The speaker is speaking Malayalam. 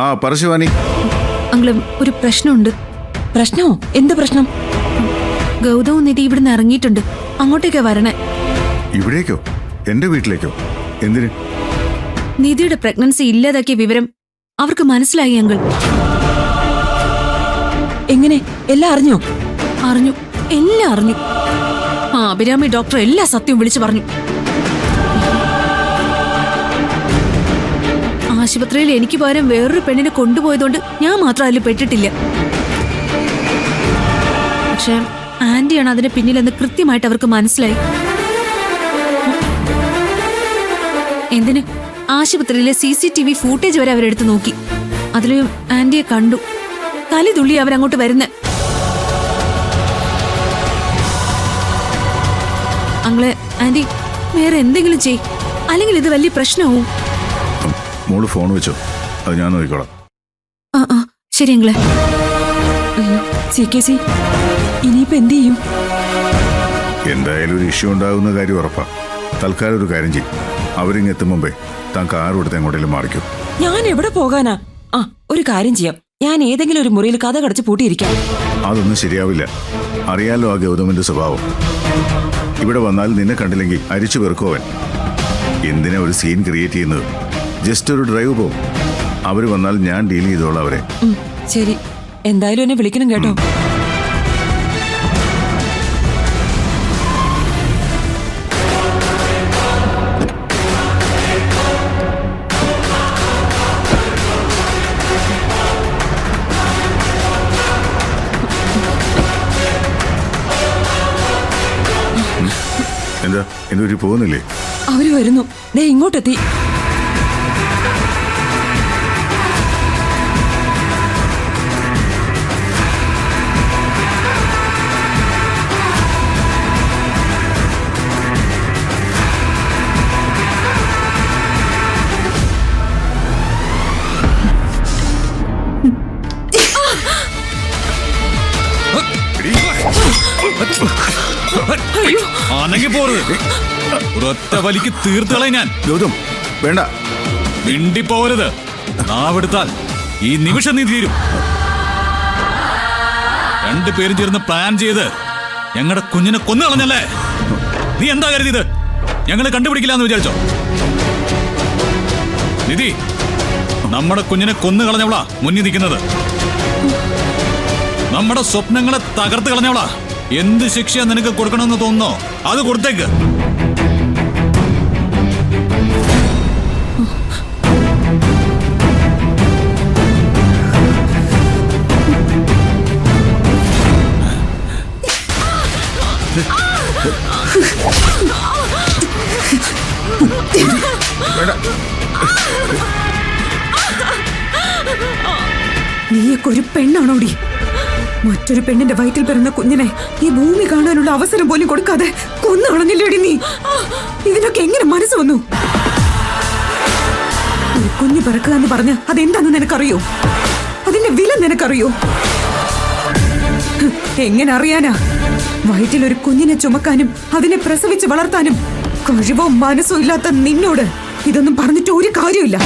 ആ പറ ശിവാനി. അങ്കിളും ഒരു പ്രശ്നമുണ്ട്. പ്രശ്നമോ? എന്ത് പ്രശ്നം? ഗൗതവും നിധി ഇവിടുന്ന് ഇറങ്ങിയിട്ടുണ്ട്. അങ്ങോട്ടേക്കാ വരണേ. ഇവിടേക്കോ? എന്റെ വീട്ടിലേക്കോ? എന്തിന്? നിധിയുടെ പ്രഗ്നൻസി ഇല്ലാതാക്കിയ വിവരം അവർക്ക് മനസ്സിലായി അങ്കിൾ. എങ്ങനെ? എല്ലാം അറിഞ്ഞോ? അറിഞ്ഞു, എല്ലാം അറിഞ്ഞു. ആ അഭിരാമി ഡോക്ടർ എല്ലാ സത്യവും വിളിച്ചു പറഞ്ഞു. ആശുപത്രിയിൽ എനിക്ക് പകരം വേറൊരു പെണ്ണിനെ കൊണ്ടുപോയതുകൊണ്ട് ഞാൻ മാത്രം അതിൽ പെട്ടിട്ടില്ല. പക്ഷെ ആന്റിയാണ് അതിന് പിന്നിലെന്ന് കൃത്യമായിട്ട് അവർക്ക് മനസ്സിലായി. എന്തിന്? ആശുപത്രിയിലെ CCTV ഫൂട്ടേജ് വരെ അവരെടുത്ത് നോക്കി. അതിലും ആന്റിയെ കണ്ടു. കലി തുള്ളി അവരങ്ങോട്ട് വരുന്നേ. അങ്ങളെ ആന്റി വേറെ എന്തെങ്കിലും ചെയ്, അല്ലെങ്കിൽ ഇത് വലിയ പ്രശ്നമാവും. മോള് ഫോൺ വെച്ചോ, അത് ഞാൻ നോക്കിക്കോളാം. ആ ശരി അങ്ങളെ. CKC ഇനിയിപ്പോ എന്ത് ചെയ്യും? എന്തായാലും ഒരു ഇഷ്യൂ ഉണ്ടാകുന്ന കാര്യം ഉറപ്പാ. തൽക്കാലം ഒരു കാര്യം ചെയ്യും, അവരിങ്ങെത്തും മുമ്പേ താൻ കാർ കൊടുത്ത് എങ്ങോട്ടേലും മാറിക്കും. ഞാൻ എവിടെ പോകാനാ? ആ ഒരു കാര്യം ചെയ്യാം, ഞാൻ ഏതെങ്കിലും ഒരു മുറിയിൽ കഥ കടച്ച് പൂട്ടിയിരിക്കാം. അതൊന്നും ശരിയാവില്ല. അറിയാലോ ആ ഗൗതമിന്റെ സ്വഭാവം. ഇവിടെ വന്നാൽ നിന്നെ കണ്ടില്ലെങ്കിൽ അരിച്ചു വെറുക്കോവൻ. എന്തിനാ ഒരു സീൻ ക്രിയേറ്റ് ചെയ്യുന്നത്? ജസ്റ്റ് ഒരു ഡ്രൈവ് പോകും. അവര് വന്നാൽ ഞാൻ ഡീൽ ചെയ്തോളാം അവരെ. ശരി, എന്തായാലും എന്നെ വിളിക്കണം കേട്ടോ. എന്താ എന്തൊരു പോകുന്നില്ലേ? അവര് വരുന്നു, ദേ ഇങ്ങോട്ടെത്തി. ഒരൊറ്റ വലിക്ക് തീർത്തുകളെ ഞാൻ. ഗൗതം വേണ്ട, മിണ്ടിപ്പോവരുത്. നാവെടുത്താൽ ഈ നിമിഷം നീ തീരും. രണ്ടുപേരും ചേർന്ന് പ്ലാൻ ചെയ്ത് ഞങ്ങളുടെ കുഞ്ഞിനെ കൊന്നു കളഞ്ഞല്ലേ? നീ എന്താ കരുതിയത്? ഞങ്ങളെ കണ്ടുപിടിക്കില്ലാന്ന് വിചാരിച്ചോ? നിധി, നമ്മുടെ കുഞ്ഞിനെ കൊന്നു കളഞ്ഞവളാ മുന്നിൽ നിൽക്കുന്നത്. നമ്മുടെ സ്വപ്നങ്ങളെ തകർത്ത് കളഞ്ഞവളാ. എന്ത് ശിക്ഷ നിനക്ക് കൊടുക്കണമെന്ന് തോന്നുന്നോ അത് കൊടുത്തേക്ക്. നീയൊക്കെ ഒരു പെണ്ണാണോടി? മറ്റൊരു പെണ്ണിന്റെ വയറ്റിൽ പിറന്ന കുഞ്ഞിനെ ഈ ഭൂമി കാണാനുള്ള അവസരം പോലും കൊടുക്കാതെ കൊന്നു കളഞ്ഞില്ലേടി നീ? ഇതിനൊക്കെ എങ്ങനെ മനസ്സ് വന്നു? ഒരു കുഞ്ഞ് പിറക്കുക എന്ന് പറഞ്ഞ അതെന്താന്ന് നിനക്കറിയോ? അതിന്റെ വില നിനക്കറിയോ? എങ്ങനെ അറിയാനാ? വയറ്റിൽ ഒരു കുഞ്ഞിനെ ചുമക്കാനും അതിനെ പ്രസവിച്ച് വളർത്താനും കഴിവോ മനസ്സോ ഇല്ലാത്ത നിന്നോട് ഇതൊന്നും പറഞ്ഞിട്ട് ഒരു കാര്യമില്ല.